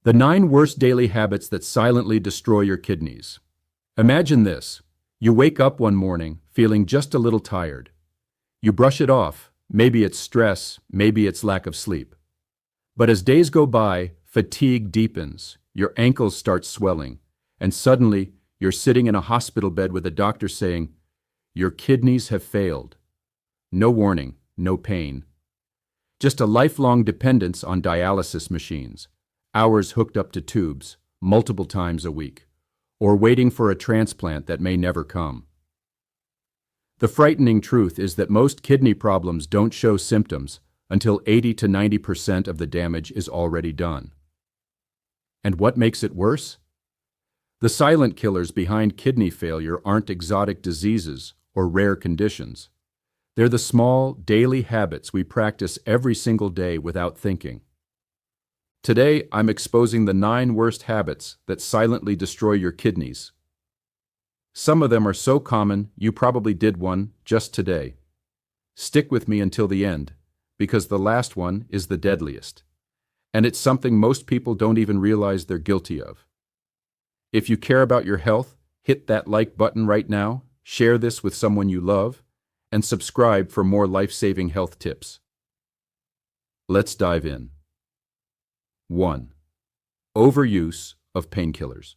The 9 worst daily habits that silently destroy your kidneys. Imagine this. You wake up one morning feeling just a little tired. You brush it off. Maybe it's stress, maybe it's lack of sleep. But as days go by, fatigue deepens, your ankles start swelling, and suddenly you're sitting in a hospital bed with a doctor saying, "Your kidneys have failed." No warning, no pain. Just a lifelong dependence on dialysis machines, hours hooked up to tubes, multiple times a week, or waiting for a transplant that may never come. The frightening truth is that most kidney problems don't show symptoms until 80 to 90% of the damage is already done. And what makes it worse? The silent killers behind kidney failure aren't exotic diseases or rare conditions. They're the small, daily habits we practice every single day without thinking. Today, I'm exposing the 9 worst habits that silently destroy your kidneys. Some of them are so common, you probably did one just today. Stick with me until the end, because the last one is the deadliest. And it's something most people don't even realize they're guilty of. If you care about your health, hit that like button right now, share this with someone you love, and subscribe for more life-saving health tips. Let's dive in. 1. Overuse of painkillers.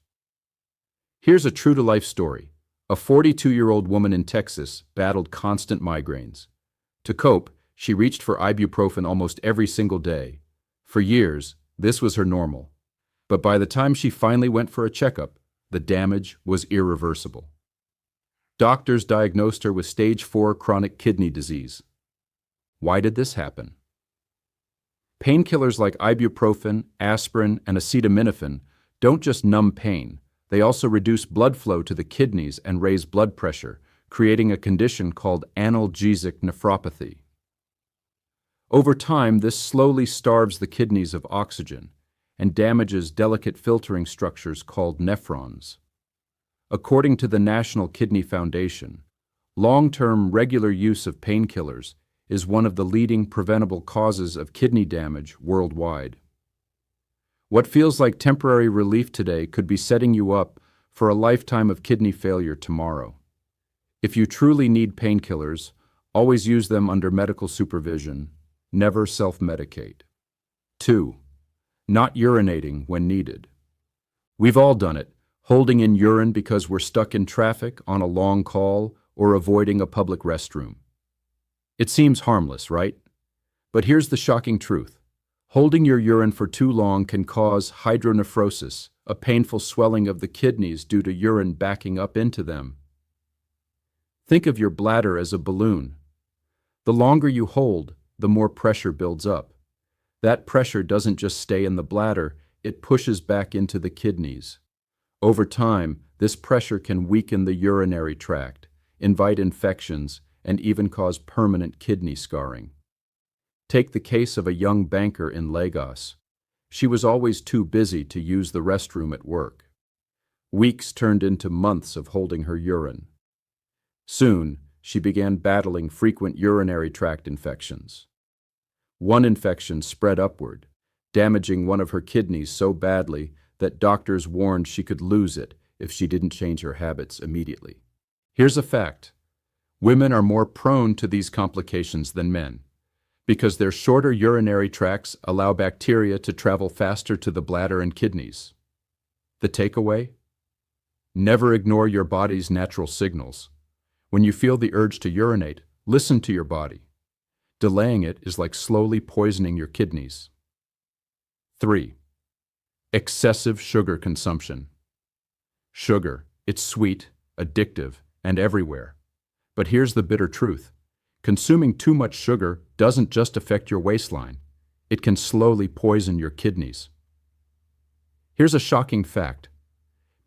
Here's a true-to-life story. A 42-year-old woman in Texas battled constant migraines. To cope, she reached for ibuprofen almost every single day. For years, this was her normal. But by the time she finally went for a checkup, the damage was irreversible. Doctors diagnosed her with stage 4 chronic kidney disease. Why did this happen? Painkillers like ibuprofen, aspirin, and acetaminophen don't just numb pain. They also reduce blood flow to the kidneys and raise blood pressure, creating a condition called analgesic nephropathy. Over time, this slowly starves the kidneys of oxygen and damages delicate filtering structures called nephrons. According to the National Kidney Foundation, long-term regular use of painkillers is one of the leading preventable causes of kidney damage worldwide. What feels like temporary relief today could be setting you up for a lifetime of kidney failure tomorrow. If you truly need painkillers, always use them under medical supervision. Never self-medicate. 2. Not urinating when needed. We've all done it, holding in urine because we're stuck in traffic, on a long call, or avoiding a public restroom. It seems harmless, right? But here's the shocking truth. Holding your urine for too long can cause hydronephrosis, a painful swelling of the kidneys due to urine backing up into them. Think of your bladder as a balloon. The longer you hold, the more pressure builds up. That pressure doesn't just stay in the bladder, it pushes back into the kidneys. Over time, this pressure can weaken the urinary tract, invite infections, and even cause permanent kidney scarring. Take the case of a young banker in Lagos. She was always too busy to use the restroom at work. Weeks turned into months of holding her urine. Soon, she began battling frequent urinary tract infections. One infection spread upward, damaging one of her kidneys so badly that doctors warned she could lose it if she didn't change her habits immediately. Here's a fact. Women are more prone to these complications than men, because their shorter urinary tracts allow bacteria to travel faster to the bladder and kidneys. The takeaway? Never ignore your body's natural signals. When you feel the urge to urinate, listen to your body. Delaying it is like slowly poisoning your kidneys. 3. Excessive sugar consumption. Sugar, it's sweet, addictive, and everywhere. But here's the bitter truth. Consuming too much sugar doesn't just affect your waistline. It can slowly poison your kidneys. Here's a shocking fact.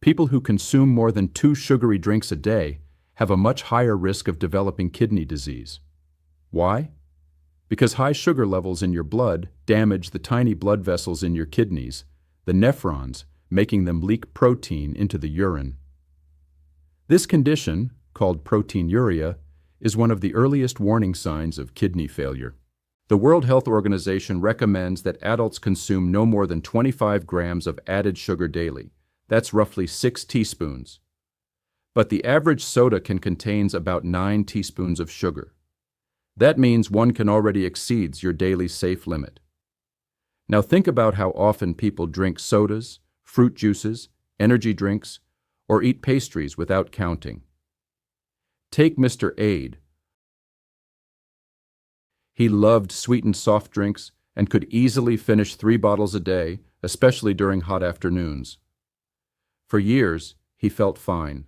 People who consume more than 2 sugary drinks a day have a much higher risk of developing kidney disease. Why? Because high sugar levels in your blood damage the tiny blood vessels in your kidneys, the nephrons, making them leak protein into the urine. This condition, called proteinuria, is one of the earliest warning signs of kidney failure. The World Health Organization recommends that adults consume no more than 25 grams of added sugar daily. That's roughly 6 teaspoons. But the average soda can contain about 9 teaspoons of sugar. That means one can already exceed your daily safe limit. Now think about how often people drink sodas, fruit juices, energy drinks, or eat pastries without counting. Take Mr. Aid. He loved sweetened soft drinks and could easily finish 3 bottles a day, especially during hot afternoons. For years, he felt fine.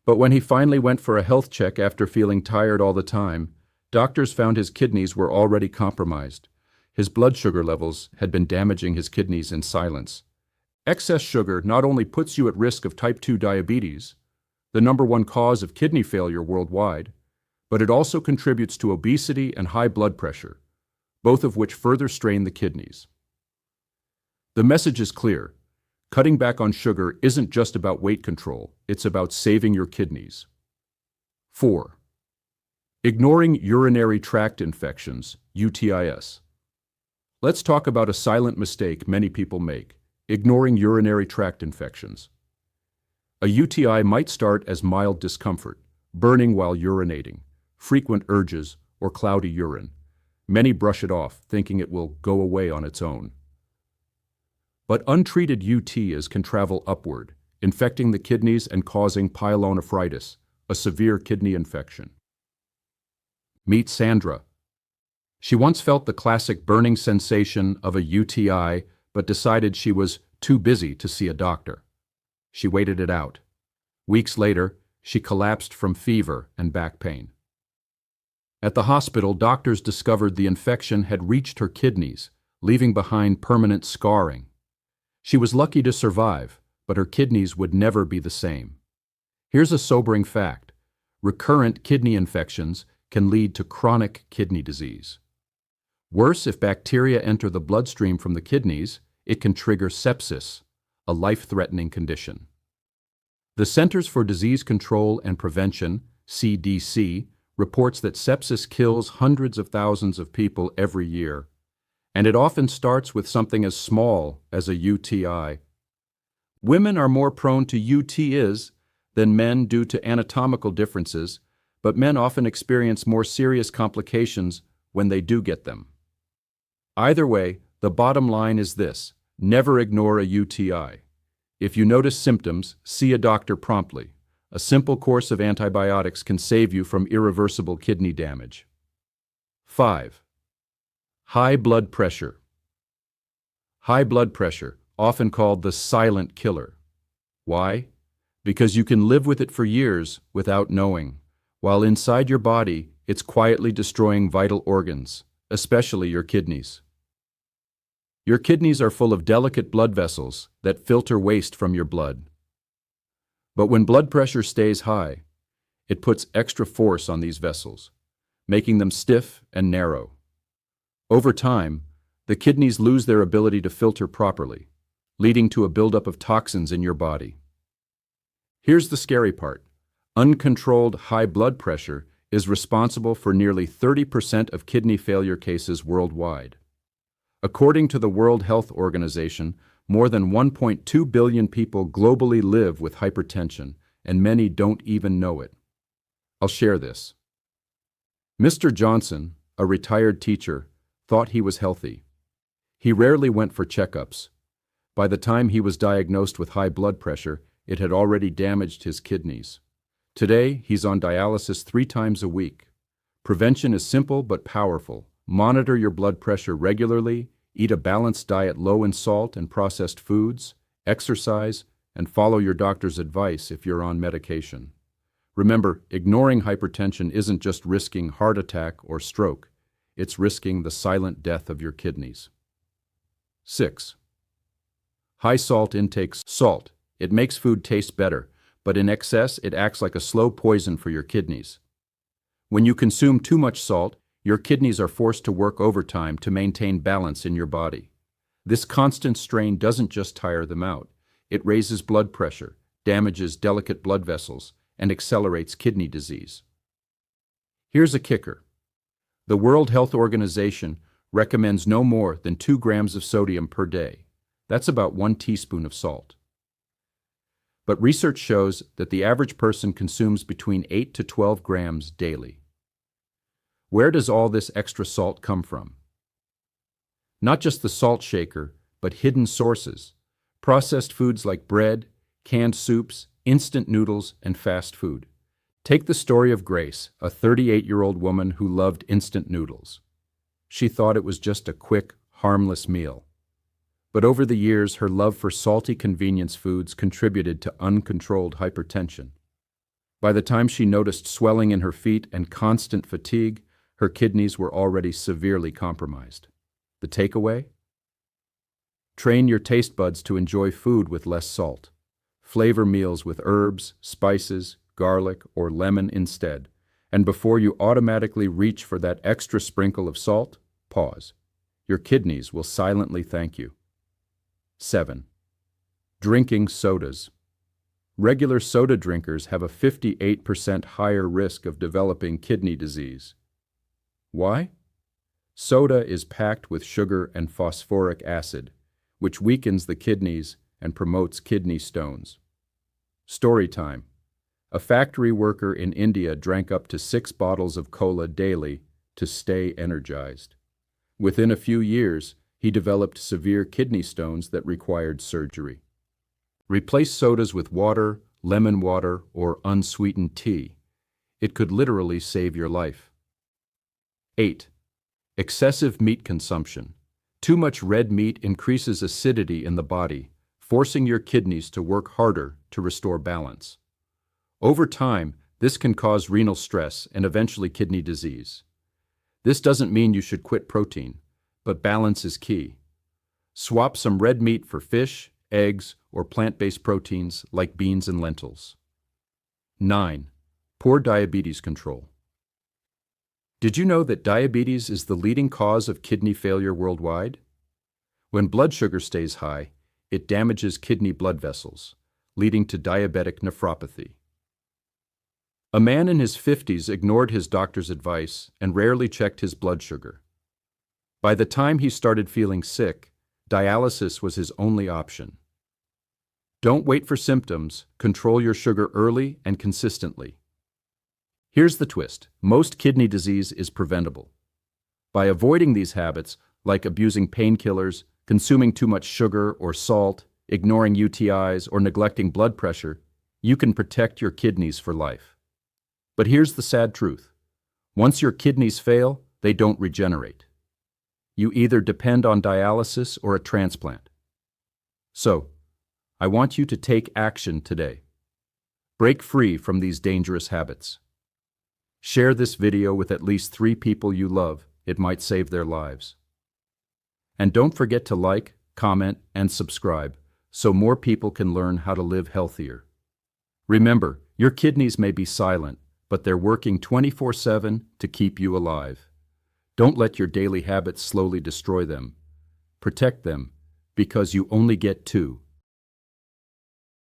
But when he finally went for a health check after feeling tired all the time, doctors found his kidneys were already compromised. His blood sugar levels had been damaging his kidneys in silence. Excess sugar not only puts you at risk of type 2 diabetes, the #1 cause of kidney failure worldwide, but it also contributes to obesity and high blood pressure, both of which further strain the kidneys. The message is clear. Cutting back on sugar isn't just about weight control, it's about saving your kidneys. 4. Ignoring urinary tract infections, UTIs. Let's talk about a silent mistake many people make: ignoring urinary tract infections. A UTI might start as mild discomfort, burning while urinating, frequent urges, or cloudy urine. Many brush it off, thinking it will go away on its own. But untreated UTIs can travel upward, infecting the kidneys and causing pyelonephritis, a severe kidney infection. Meet Sandra. She once felt the classic burning sensation of a UTI, but decided she was too busy to see a doctor. She waited it out. Weeks later, she collapsed from fever and back pain. At the hospital, doctors discovered the infection had reached her kidneys, leaving behind permanent scarring. She was lucky to survive, but her kidneys would never be the same. Here's a sobering fact: recurrent kidney infections can lead to chronic kidney disease. Worse, if bacteria enter the bloodstream from the kidneys, it can trigger sepsis, a life-threatening condition. The Centers for Disease Control and Prevention, CDC, reports that sepsis kills hundreds of thousands of people every year, and it often starts with something as small as a UTI. Women are more prone to UTIs than men due to anatomical differences, but men often experience more serious complications when they do get them. Either way, the bottom line is this: never ignore a UTI. If you notice symptoms, see a doctor promptly. A simple course of antibiotics can save you from irreversible kidney damage. 5. High blood pressure. High blood pressure, often called the silent killer. Why? Because you can live with it for years without knowing. While inside your body, it's quietly destroying vital organs, especially your kidneys. Your kidneys are full of delicate blood vessels that filter waste from your blood. But when blood pressure stays high, it puts extra force on these vessels, making them stiff and narrow. Over time, the kidneys lose their ability to filter properly, leading to a buildup of toxins in your body. Here's the scary part: uncontrolled high blood pressure is responsible for nearly 30% of kidney failure cases worldwide. According to the World Health Organization, more than 1.2 billion people globally live with hypertension, and many don't even know it. I'll share this. Mr. Johnson, a retired teacher, thought he was healthy. He rarely went for checkups. By the time he was diagnosed with high blood pressure, it had already damaged his kidneys. Today, he's on dialysis 3 times a week. Prevention is simple but powerful. Monitor your blood pressure regularly, eat a balanced diet low in salt and processed foods, exercise, and follow your doctor's advice if you're on medication. Remember, ignoring hypertension isn't just risking heart attack or stroke. It's risking the silent death of your kidneys. 6. High salt intake. Salt. It makes food taste better, but in excess, it acts like a slow poison for your kidneys. When you consume too much salt, your kidneys are forced to work overtime to maintain balance in your body. This constant strain doesn't just tire them out. It raises blood pressure, damages delicate blood vessels, and accelerates kidney disease. Here's a kicker. The World Health Organization recommends no more than 2 grams of sodium per day. That's about 1 teaspoon of salt. But research shows that the average person consumes between 8 to 12 grams daily. Where does all this extra salt come from? Not just the salt shaker, but hidden sources. Processed foods like bread, canned soups, instant noodles, and fast food. Take the story of Grace, a 38-year-old woman who loved instant noodles. She thought it was just a quick, harmless meal. But over the years, her love for salty convenience foods contributed to uncontrolled hypertension. By the time she noticed swelling in her feet and constant fatigue, her kidneys were already severely compromised. The takeaway? Train your taste buds to enjoy food with less salt. Flavor meals with herbs, spices, garlic, or lemon instead. And before you automatically reach for that extra sprinkle of salt, pause. Your kidneys will silently thank you. 7. Drinking sodas. Regular soda drinkers have a 58% higher risk of developing kidney disease. Why? Soda is packed with sugar and phosphoric acid, which weakens the kidneys and promotes kidney stones. Story time. A factory worker in India drank up to 6 bottles of cola daily to stay energized. Within a few years, he developed severe kidney stones that required surgery. Replace sodas with water, lemon water, or unsweetened tea. It could literally save your life. 8. Excessive meat consumption. Too much red meat increases acidity in the body, forcing your kidneys to work harder to restore balance. Over time, this can cause renal stress and eventually kidney disease. This doesn't mean you should quit protein, but balance is key. Swap some red meat for fish, eggs, or plant-based proteins like beans and lentils. 9. Poor diabetes control. Did you know that diabetes is the leading cause of kidney failure worldwide? When blood sugar stays high, it damages kidney blood vessels, leading to diabetic nephropathy. A man in his 50s ignored his doctor's advice and rarely checked his blood sugar. By the time he started feeling sick, dialysis was his only option. Don't wait for symptoms, control your sugar early and consistently. Here's the twist: most kidney disease is preventable. By avoiding these habits, like abusing painkillers, consuming too much sugar or salt, ignoring UTIs, or neglecting blood pressure, you can protect your kidneys for life. But here's the sad truth. Once your kidneys fail, they don't regenerate. You either depend on dialysis or a transplant. So, I want you to take action today. Break free from these dangerous habits. Share this video with at least 3 people you love. It might save their lives. And don't forget to like, comment, and subscribe so more people can learn how to live healthier. Remember, your kidneys may be silent, but they're working 24/7 to keep you alive. Don't let your daily habits slowly destroy them. Protect them, because you only get 2.